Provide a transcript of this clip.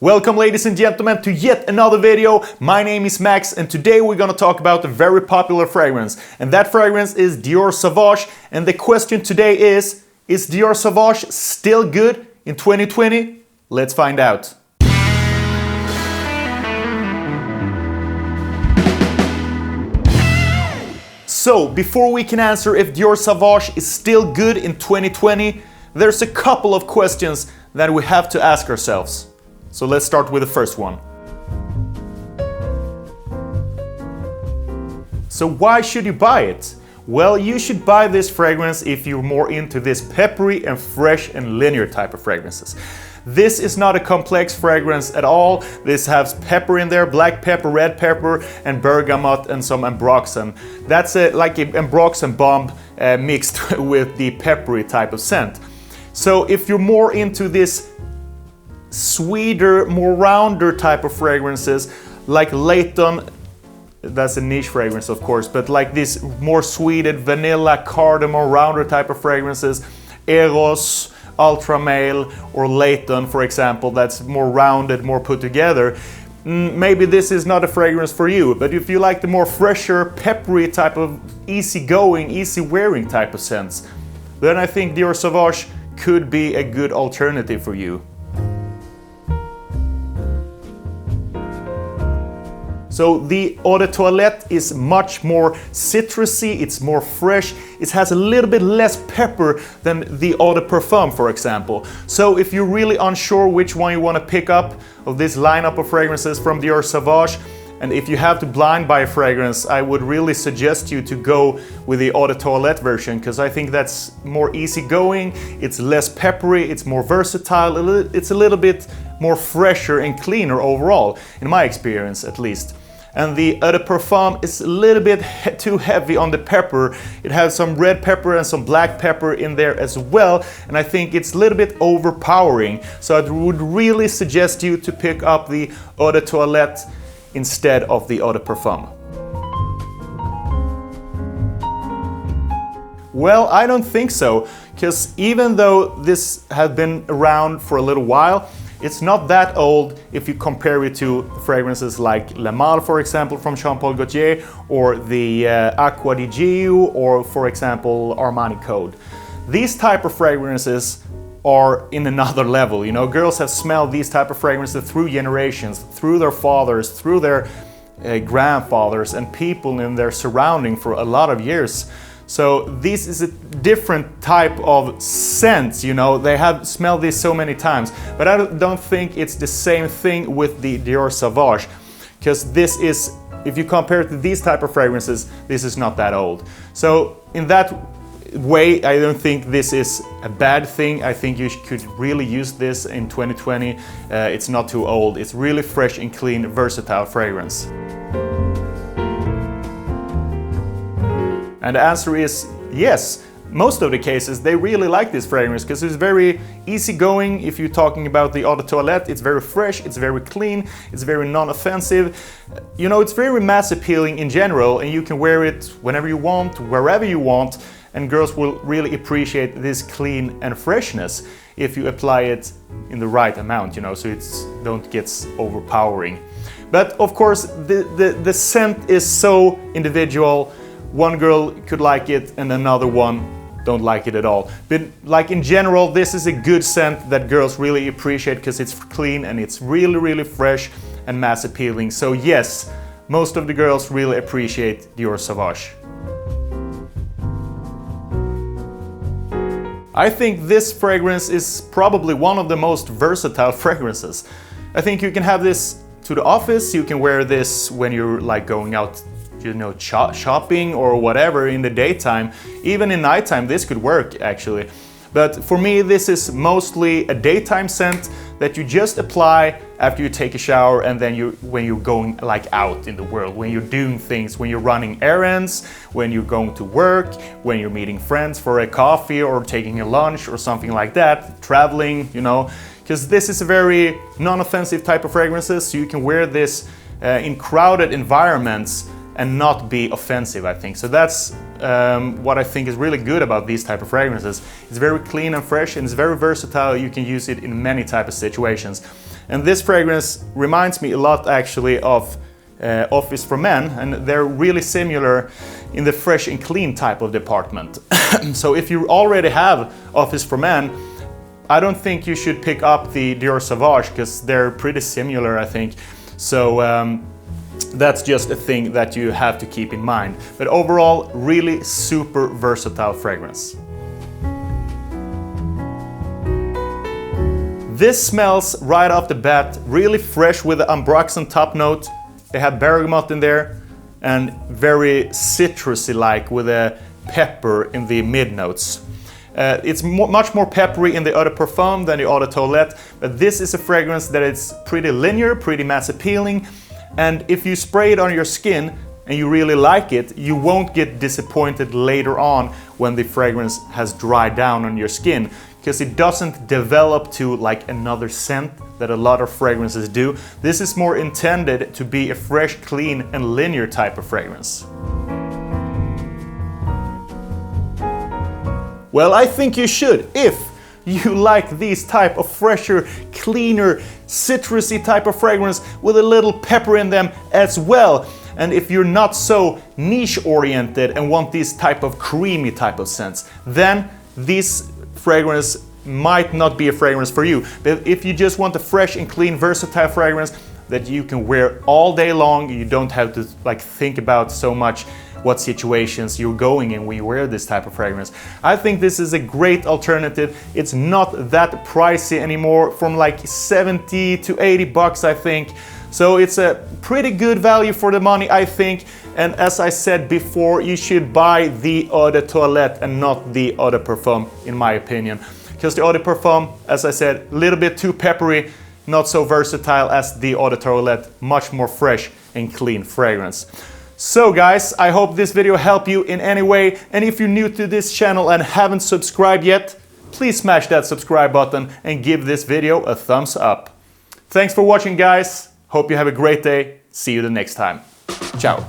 Welcome ladies and gentlemen to yet another video. My name is Max and today we're gonna talk about a very popular fragrance. And that fragrance is Dior Sauvage. And the question today is Dior Sauvage still good in 2020? Let's find out. So, before we can answer if Dior Sauvage is still good in 2020, there's a couple of questions that we have to ask ourselves. So let's start with the first one. So why should you buy it? Well, you should buy this fragrance if you're more into this peppery and fresh and linear type of fragrances. This is not a complex fragrance at all. This has pepper in there, black pepper, red pepper, and bergamot and some ambroxan. That's like an ambroxan bomb mixed with the peppery type of scent. So if you're more into this sweeter, more rounder type of fragrances, like Layton, that's a niche fragrance of course, but like this more sweeted vanilla, cardamom, rounder type of fragrances, Eros, Ultra Male, or Layton for example, that's more rounded, more put together, maybe this is not a fragrance for you. But if you like the more fresher, peppery type of easygoing, easy wearing type of scents, then I think Dior Sauvage could be a good alternative for you. So the Eau de Toilette is much more citrusy, it's more fresh, it has a little bit less pepper than the Eau de Parfum, for example. So if you're really unsure which one you want to pick up of this lineup of fragrances from Dior Sauvage, and if you have to blind buy a fragrance, I would really suggest you to go with the Eau de Toilette version, because I think that's more easygoing, it's less peppery, it's more versatile, it's a little bit more fresher and cleaner overall, in my experience at least. And the Eau de Parfum is a little bit too heavy on the pepper. It has some red pepper and some black pepper in there as well, and I think it's a little bit overpowering. So I would really suggest you to pick up the Eau de Toilette instead of the Eau de Parfum. Well, I don't think so, because even though this has been around for a little while, it's not that old if you compare it to fragrances like Le Male, for example, from Jean Paul Gaultier, or the Acqua di Giu, or for example Armani Code. These type of fragrances are in another level. You know, girls have smelled these type of fragrances through generations, through their fathers, through their grandfathers, and people in their surrounding for a lot of years. So this is a different type of scent, you know, they have smelled this so many times, but I don't think it's the same thing with the Dior Sauvage, because this is, if you compare it to these type of fragrances, this is not that old. So in that way, I don't think this is a bad thing. I think you could really use this in 2020. It's not too old, it's really fresh and clean, versatile fragrance. And the answer is yes. Most of the cases, they really like this fragrance because it's very easygoing. If you're talking about the Eau de Toilette, it's very fresh, it's very clean, it's very non-offensive. You know, it's very mass appealing in general, and you can wear it whenever you want, wherever you want, and girls will really appreciate this clean and freshness if you apply it in the right amount, you know, so it don't get overpowering. But of course, the scent is so individual. One girl could like it and another one don't like it at all. But like in general, this is a good scent that girls really appreciate because it's clean and it's really, really fresh and mass appealing. So yes, most of the girls really appreciate Dior Sauvage. I think this fragrance is probably one of the most versatile fragrances. I think you can have this to the office, you can wear this when you're like going out, you know, shopping or whatever in the daytime. Even in nighttime this could work actually. But for me this is mostly a daytime scent that you just apply after you take a shower, and then when you're going like out in the world, when you're doing things, when you're running errands, when you're going to work, when you're meeting friends for a coffee or taking a lunch or something like that, traveling, you know, because this is a very non-offensive type of fragrances, so you can wear this in crowded environments and not be offensive, I think. So that's what I think is really good about these type of fragrances. It's very clean and fresh, and it's very versatile. You can use it in many type of situations. And this fragrance reminds me a lot actually of Office for Men, and they're really similar in the fresh and clean type of department. So if you already have Office for Men, I don't think you should pick up the Dior Sauvage, because they're pretty similar, I think. So that's just a thing that you have to keep in mind. But overall, really super versatile fragrance. This smells right off the bat really fresh with the ambroxan top note. They have bergamot in there and very citrusy-like with a pepper in the mid notes. It's much more peppery in the Eau de Parfum than the Eau de Toilette, but this is a fragrance that is pretty linear, pretty mass appealing, and if you spray it on your skin and you really like it, you won't get disappointed later on when the fragrance has dried down on your skin, because it doesn't develop to like another scent that a lot of fragrances do. This is more intended to be a fresh, clean, and linear type of fragrance. Well, I think you should, if you like these type of fresher, cleaner, citrusy type of fragrance with a little pepper in them as well. And if you're not so niche oriented and want this type of creamy type of scents, then this fragrance might not be a fragrance for you. But if you just want a fresh and clean, versatile fragrance that you can wear all day long, you don't have to like think about so much what situations you're going in when you wear this type of fragrance, I think this is a great alternative. It's not that pricey anymore, from like 70 to 80 bucks, I think. So it's a pretty good value for the money, I think. And as I said before, you should buy the Eau de Toilette and not the Eau de Parfum, in my opinion. Because the Eau de Parfum, as I said, a little bit too peppery, not so versatile as the Eau de Toilette, much more fresh and clean fragrance. So guys, I hope this video helped you in any way, and if you're new to this channel and haven't subscribed yet, please smash that subscribe button and give this video a thumbs up. Thanks for watching guys, hope you have a great day, see you the next time. Ciao.